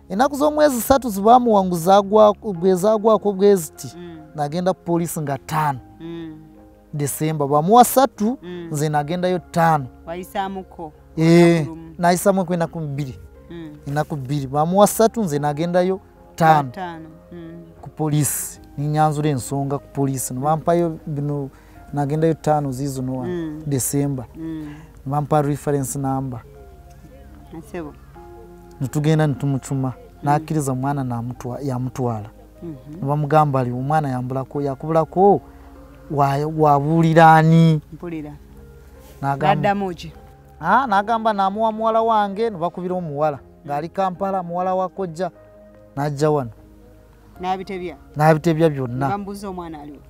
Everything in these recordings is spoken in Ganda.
enaku z'omwezi 3 zibamuwanguza agwako bweziti nagenda police nga 5 December bamuwa 3 nze nagendayo 5 wayisamuko nayisamu ku enaku 2 enaku 2 bamuwa 3 nze nagendayo 5 ku police ninyanzula ensonga ku police nibampayo bino nagendayo 5 zizo no December nibampa reference number nsebo nitugenda nitumuchuma nakiriza mwana yamutwala nibamugamba ali omwana yambulako yakubulako wabulirani mpulira nagamba moji nagamba namuwa muwala wange nibakubira omuwala ngali Kampala muwala wakojja najja wano nabitebya byonna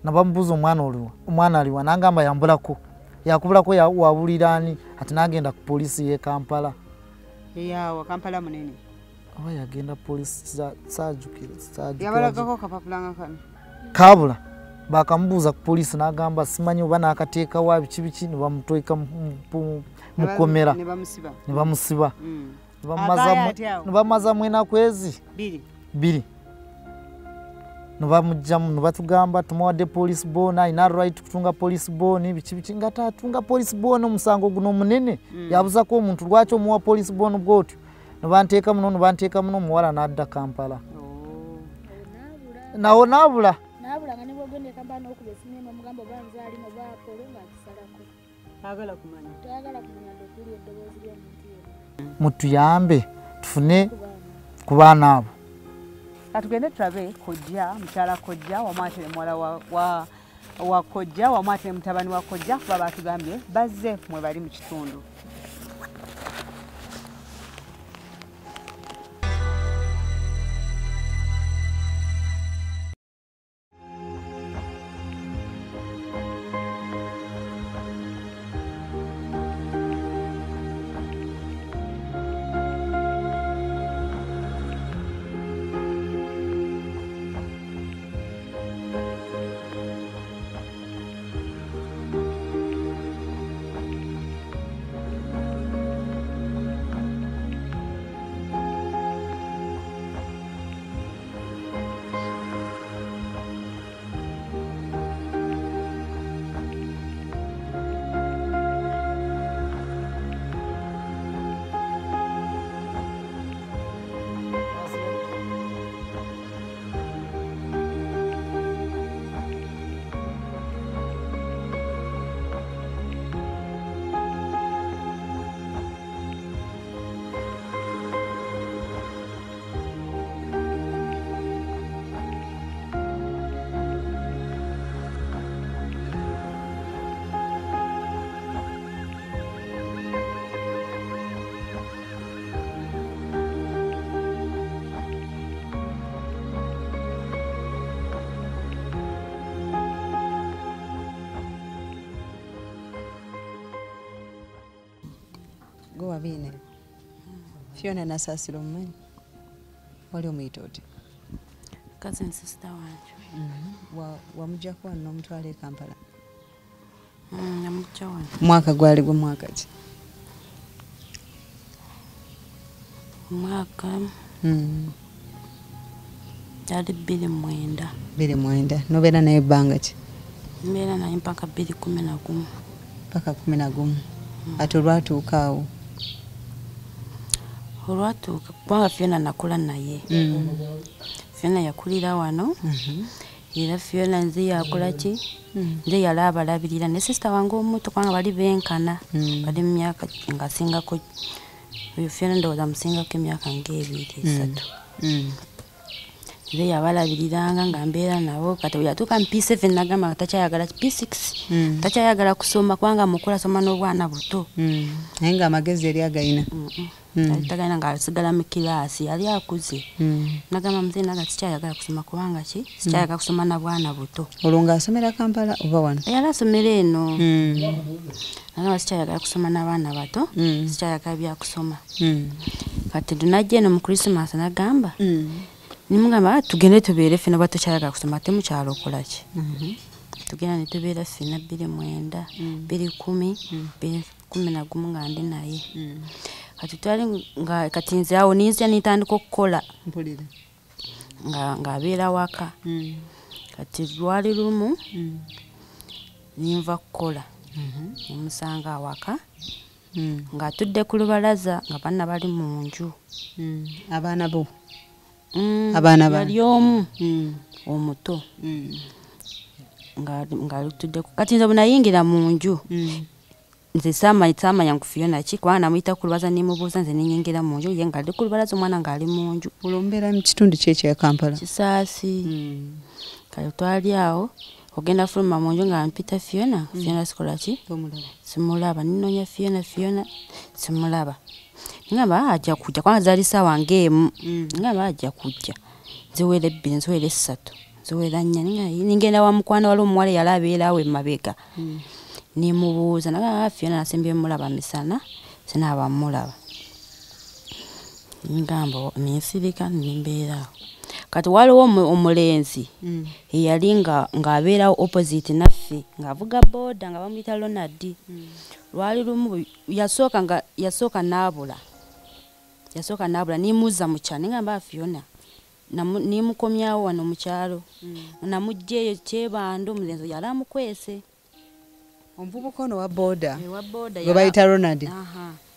nabambuza omwana aliwa nagamba yambulako yakubulako wabulirani ati nagenda ku polisi ye Kampala yawa Kampala munene oba yagenda polisi sajukira yabalagako kapapulanga kano kabula bakamubuuza ku polisi nagamba simanyi oba nakateeka wa biki nibamutoeka mukomera nibamusiba nibamaza mwena kwezi 2 nibamujjamu nibatugamba tumuwadde police bond ina right kutunga police bond biki nga tatunga police bond omusango guno munene yabuzako omuntu lwaki omuwa police bond bwotyo nibanteeka muno muwala nadda Kampala nawo nabula nga nibo gende Kampala n'okuba esinema omugambo banzaali no baapolo ng'akisalako tagala kumanya dokuli eddoboozi ly'omuntu yenna mutuyambe tufune ku baana abo katugende tulabe kojja mukyala kojja wamwatire muwala wa kojja wamwatire mutabani wa kojja kuba batugambye bazze mwe bali mu kitundu Wabine Fiona Nasasiro mmanyi wali omuyita oti cousin sister wanje wamujja kwa n'omutwala e Kampala namujja wano mwaka gwali gwe mwaka ki mwaka yali 2009 nobeera naye ebbanga ki mbeera naye mpaka 2011 mpaka 11 ati olwatuuka awo olwatuuka kubanga Fiona nakula naye Fiona yakulira wano era Fiona nze yakola ki nze yali abalabirira ne sister wange omuto kubanga bali benkana bali mu myaka ngasingako oyo Fiona ndowooza musingako emyaka nga 2-3 nze yabalabiriranga nga mbeera nabo kati bwe yatuuka mu P7 nagamba takyayagala P6 takyayagala kusoma kubanga mukula asoma n'obwana buto naye ng'amagezi yali agayina tagayina ng'asigala mu kiraasi yali akuze nagamba muzeyi naga sikyayagala kusoma kubanga ki sikyayagala kusoma na bwana buto olwo ng'asomera Kampala oba wano yali asomera eno nagamba sikyayagala kusoma n'abaana bato sikyayagala byakusoma kati tunajja eno mu Christmas nagamba nimugamba tugende tubeere ffena bwa tokyayagala kusoma temukyalo okola ki tugenda ne tubeera ffena 2009 2010 2011 nga ndi naye kati twali nga kati nze awo ninzira nitandika okukola mpulira ng'abeera waka kati lwali lumu ninva kukola nimusanga awaka ng'atudde ku lubalaza nga banna bali mu nju abaana bo abaana yali omu omuto ng'alutudde kati nze bwenayingira mu nju nze saamanya ngu Fiona ki kubanga namuyita ku lubalaza nimubuuza nze ninyingira mu nju ye ng'ali ku lubalaza omwana ng'ali mu nju olwombeera mu kitundu kyekya Kampala Kisaasi kale twali awo ogenda fuluma mu nju nga mpita Fiona sikola ki simulaba ninoonya Fiona simulaba ngamba ajja kujja kubanga zaali ssaawa ng'emu ngamba ajja kujja ziwera 2 ziwera 3 ziwera 4 ningenda wa mukwano wali omuwala yali abeerawo emabega nimubuuza naga Fiona nasembye mulaba misana sinaaba mulaba ngamba ninsirika nimbeerawo kati waliwo omulenzi eyali ng'abeerawo opposite naffe ng'avuga boda nga bamuyita Ronald lwali lumu yasooka n'abula nimuuza mu kyalo ningamba Fiona nimukomyawo wano mu kyalo namugja eyo Kyebando omulenzi yali amukwese omuvubuka ono wa boda gwe bayita Ronald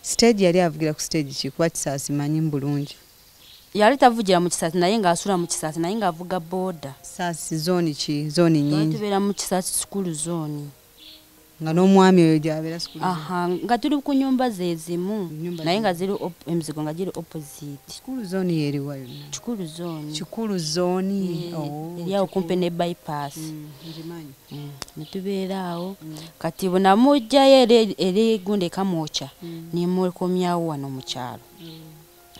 stage yali avugira ku stage ki kuba Kisaasi manyi bulungi yali tavugira mu Kisaasi naye ng'asula mu Kisaasi naye ng'avuga boda Kisaasi zoni ki zoni nyingi tubeera mu Kisaasi sikulu zoni nga n'omwami oyo gy'abeera sikulu nga tuli ku nyumba ze zimu naye nga ziri emizigo nga giri opposite sikulu zoni yeriwa yonna kikulu zoni eri awo kumpi ne bypass netubeera awo kati bwenamugjayo eri gundi ekamwokya nimukomyawo wano mu kyalo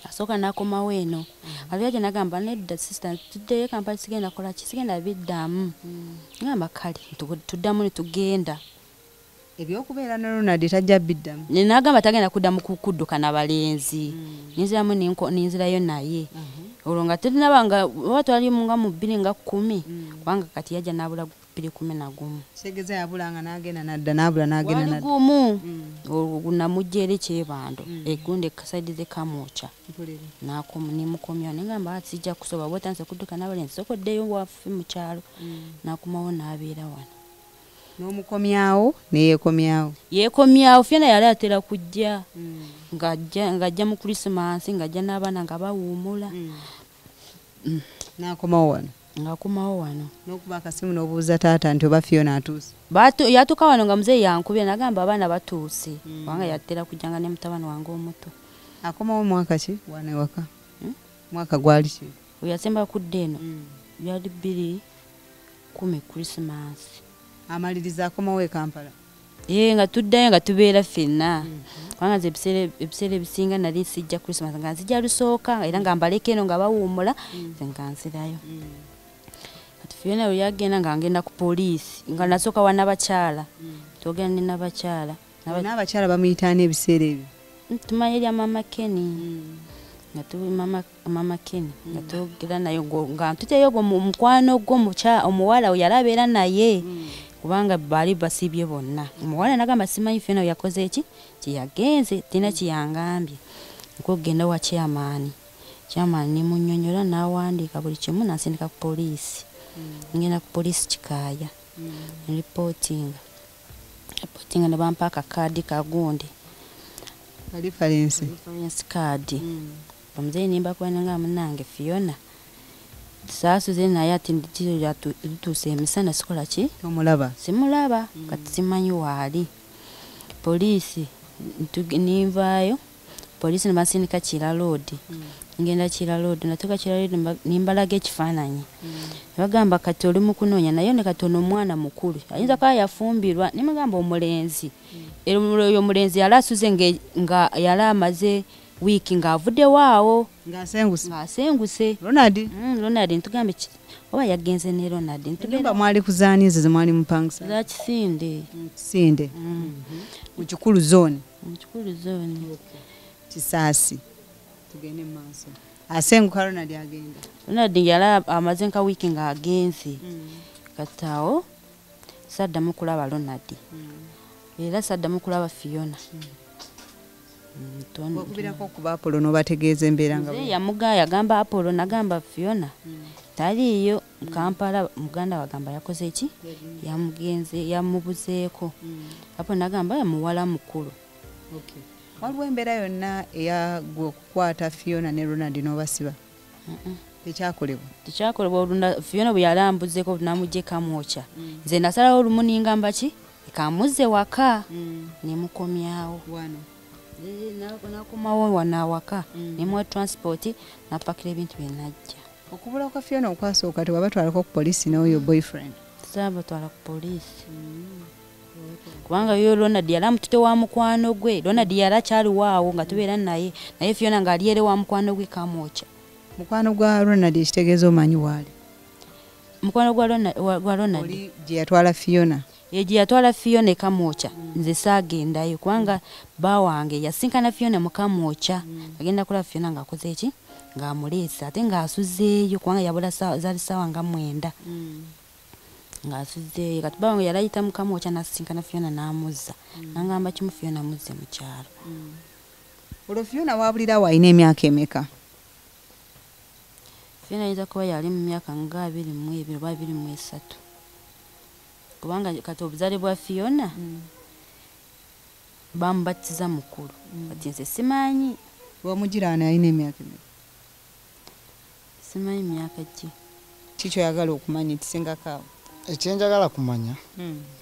asooka n'akomawo eno aliyajja nagamba nedda sister tuddeyo Kampala sigenda kola ki sigenda biddamu ngamba kale tuddamu netugenda ebyokubeera ne Ronald tajja biddamu nagamba tagenda kuddamu kudduka n'abalenzi ninziramu ninzirayo naye olwo nga tulinabanga oba twali nga mu 210 kubanga kati yajja n'abula 211 segeza yabulanga n'agenda nadda n'abula n'agenda nadda gumu namugja eri Kyebando egundi kasaidi ze kamwokya nimukomyawo ningamba sijja kusoba bwotanse kudduka n'abalenzi sokoddeyo waffe mu kyalo nakomawo n'abeera wano n'omukomyawo yeekomyawo Fiona yali atera kujja ng'ajja mu Christmas ng'ajja n'abaana nga bawuumula n'akomawo wano ng'akomawo wano n'okuba akasimu n'obuuza taata nti oba Fiona atuuse yatuuka wano nga muzeeyi yankubira nagamba abaana batuuse kubanga yatera kujjanga ne mutabani wange omuto akomawo mwaka ki wana ewaka mwaka gwali ki yasemba kudda eno byali 2010 Christmas amaliriza akomawo e Kampala nga tuddayo nga tubeera ffenna kubanga nze ebiseera ebisinga nali sijja Christmas nga nzija lusooka era nga mbaleka eno nga bawuumula nze nga nzirayo kati Fiona we yagenda nga ngenda ku poliisi nga nasooka wa Nabakyala twogera ne Nabakyala n'abakyala bamuyitaana ebiseera ebyo tumanyi erya Mama Kenny nga Mama Kenny nga twogera naye nga ntuteyo gwo mukwano gwo omuwala we yali abeera naye kubanga bali basibye bonna omuwala nagamba simanyi Fiona yakoze eki kyeyagenze tina kiyangambye nkogenda wa chairman nimunnyonnyola n'awandiika buli kimu nansindika ku poliisi ngenda ku poliisi Kikaaya reportinga ne bampa akakaadi kagundi reference card bamuzeeyi nimbakwananga munange Fiona saasuze naye ati tutuuse emisana sikola ki omulaba simulaba kati simanyi waali poliisi ninvaayo poliisi nebasindika Kira Road ngenda Kira Road natuuka Kira Road nimbalaga ekifaananyi bagamba kati oli mu kunoonya naye ne kati ono omwana mukulu ayinza kuba yafumbirwa nimugamba omulenzi oyo omulenzi yali asuze nga yali amaze wiiki ng'avudde waawo ng'asenguse Ronald ntugambe oba yagenze ne Ronald ntugambe mwali kuzaanize ze mwali mupangisa za Kisinde mu Kikulu zone Kisaasi tugende maaso asenguka Ronald yali amaze nka wiiki ng'agenze kati awo saddamu kulaba Ronald era saddamu kulaba Fiona Okubirako ku Apollo n'obategeeza embeera nga yagamba Apollo nagamba Fiona taliiyo Kampala muganda wagamba yakoze ki yamubuzeeko Apollo nagamba yamuwala mukulu. Waliwo embeera yonna eyagwe okukwata Fiona ne Ronald n'obasiba? Tekyakolebwa. Fiona bwe yalambuzeeko namugye kamwokya nze nasalawo olumu ningamba ki kamuzze waka nemukomyawo nakomawo wana awaka nemuwa transport napakira ebintu byenajja. Okubula kwa Fiona okwasooka tewabatwalako ku poliisi n'oyo boyfriend? Sabatwala ku poliisi kubanga yo Ronald yali amutute wa mukwano gwe. Ronald yali akyaliwo awo nga tubeera naye Fiona ng'ali ere wa mukwano gwe kamwokya. Mukwano gwa Ronald ekitegeeza omanyi waali? Mukwano gwa Ronald oli gye yatwala Fiona? Gye yatwala Fiona e Kamwokya nze saagendayo kubanga bawange yasinkana Fiona mu Kamwokya agenda kulaba Fiona ng'akoze eki ng'amuleese ate ng'asuzeeyo kubanga yabula zaali ssaawa nga 9 ng'asuzeeyo kati bawange yali ayita mu Kamwokya n'asinkana Fiona n'amuzza nangamba kimu Fiona amuzze mu kyalo. Olwo Fiona waabulirawo alina emyaka emeka? Fiona ayinza kuba yali mu myaka nga 22 oba 23 kubanga kati obuzaale bwa Fiona bamubatiza mukulu kati nze simanyi. Wamugiraana alina emyaka emeka? Simanyi myaka ki. Kiki oyagala okumanya ekisingako awo? Ekyenjagala kumanya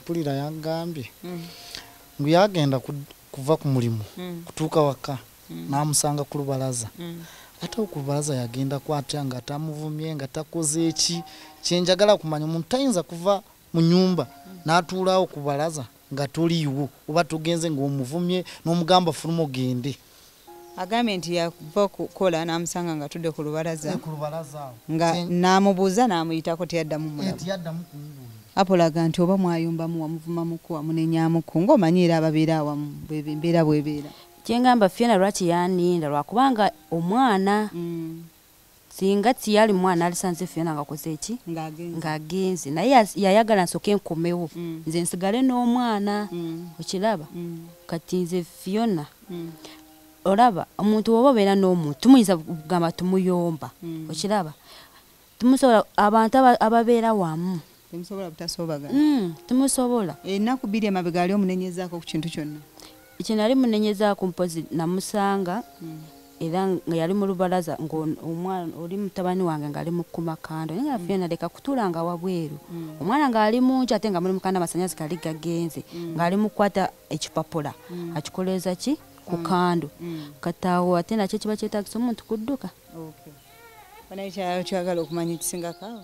mpulira yagambye ngu yagenda kuva ku mulimu kutuuka waka n'amusanga ku lubalaza ate ku lubalaza yagenda kwatya nga tamuvumye nga takoze eki. Kyenjagala kumanya omuntu tayinza kuva mu nyumba n'atuulaawo ku balaza nga toliiwo oba tugenze ng'omuvumye n'omugamba fuluma ogende. Agambye nti yakuva kukola n'amusanga nga tudde ku lubalaza nga n'amubuuza n'amuyitako teyaddamu mulaba. Apollo aga nti oba mwayombamu wamuvumamuku wamunenyamuku ng'omanyi era ababeera awamu embeera bwebeera. Kyengamba Fiona lwaki yaninda lwakubanga omwana singa tiyali mwana alisanze Fiona ng'akoze eki ng'agenze naye yayagala nsooke nkomewo nze nsigale n'omwana okiraba kati nze Fiona olaba omuntu woba obeera n'omuntu tumuyinza kugamba tumuyomba okiraba tumusobola abantu ababeera wamu temusobola butasobagana tumusobola. Ennaku 2 emabega ali omunenyezaako ku kintu kyonna? Ekyo nali munenyezaako mpozi namusanga era nga yali mu lubalaza ng'omwana oli mutabani wange ng'ali mu kumakando naye nga Fiona leka kutuulanga wabweru omwana ng'ali mungi ate nga muli mukanda amasannyalaze gali gagenze ng'ali mukwata ekipapula akikoleeza ki ku kando kataawo ate nakyo kiba kyetaagisa omuntu kudduka. Kyagala okumanya ekisingako awo?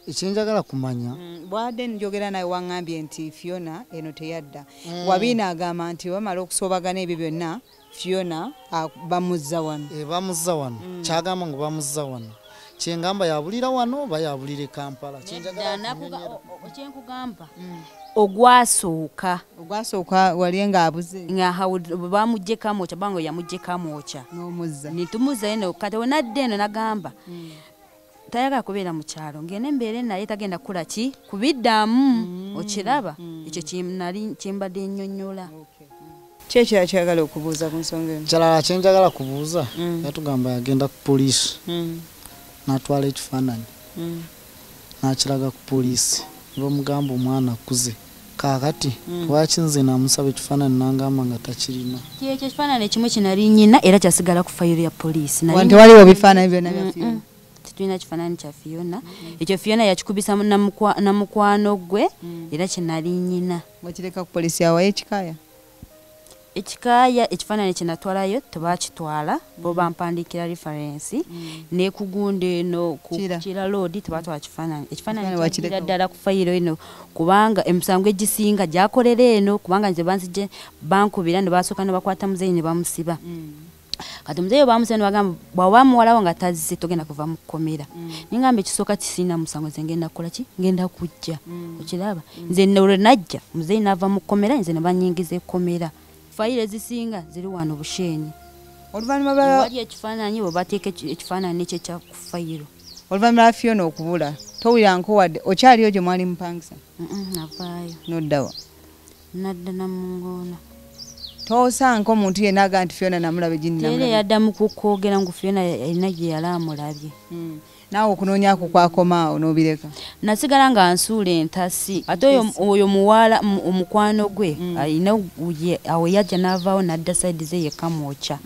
Ekyenjagala kumanya bwadde njogera naye waŋŋambye nti Fiona eno teyadda wabiina agamba nti bamala okusoobagana ebyo byonna Fiona bamuzza wano. Bamuzza wano kyagamba ngu bamuzza wano kyengamba yabulira wano oba yabulira e Kampala. Kyenkugamba ogwasooka wali ng'abuze bamugye Kamwokya bango yamugye Kamwokya n'omuzza nitumuzza eno kati wenadde eno nagamba tayagala kubeera mu kyalo ngende embeere naye tagenda kukula ki kubiddamu okiraba ekyo kyembadde nnyonnyola. Kyekyo kyagala okubuuza ku nsonga eno? Kyalala kyenjagala kubuuza yatugamba yagenda ku poliisi n'atwala ekifaananyi n'akiraga ku poliisi bamugamba omwana akuze kaakati lwaki nze namusaba ekifaananyi n'angamba nga takirina. Kyekyo ekifaananyi ekimu kinali nnyina era kyasigala ku fayiro ya poliisi. Wanti waliwo bifaananyi byonna bya Fiona? Tulina kifaananyi kya Fiona ekyo Fiona yakikubisa na mukwano gwe era kinali nnyina. Wakireka ku poliisi yawayo ekikaaya? Ekikaaya ekifaananyi kyenatwalayo tebakitwala bo bampandiikira referensi ne kugunda eno ku Kira Road tebatwala kifaananyi. Ekifaananyi wakireka ddala ku fayiro eno kubanga emisango egisinga gyakolera eno kubanga nze banzije bankubira ne basooka ne bakwata muzeeyi ne bamusiba. Kati muzeeyi bamusiba ne bagamba bw'oba muwalawo nga tazze togenda kuva mu kkomera. Ningamba ekisooka kisiina musango nze ngenda kukola ki ngenda kujja okiraba nze olwo najja muzeeyi n'ava mu kkomera nze ne banyingiza ekkomera. Fayiro ezisinga ziri wano Bushenyi. Oluvannyuma wali ekifaananyi bwe bateeka ekifaananyi nekyo ekya ku fayiro. Oluvannyuma lwa Fiona okubula towulira nkowadde okyaliyo gye mwali mupangisa? Navaayo. Noddawa? Nadda Namungoona. tosanga omuntu yenna aga nti Fiona namulabe jini namulabe yaddamu kukwogera ngu Fiona alina gye yali amulabye. Naawe okunoonya kwakomaawo n'obireka nasigala nga nsuula entasi ate oyo muwala omukwano gwe alina awo yajja n'avaawo n'adda sayidi ze yekka mwokya.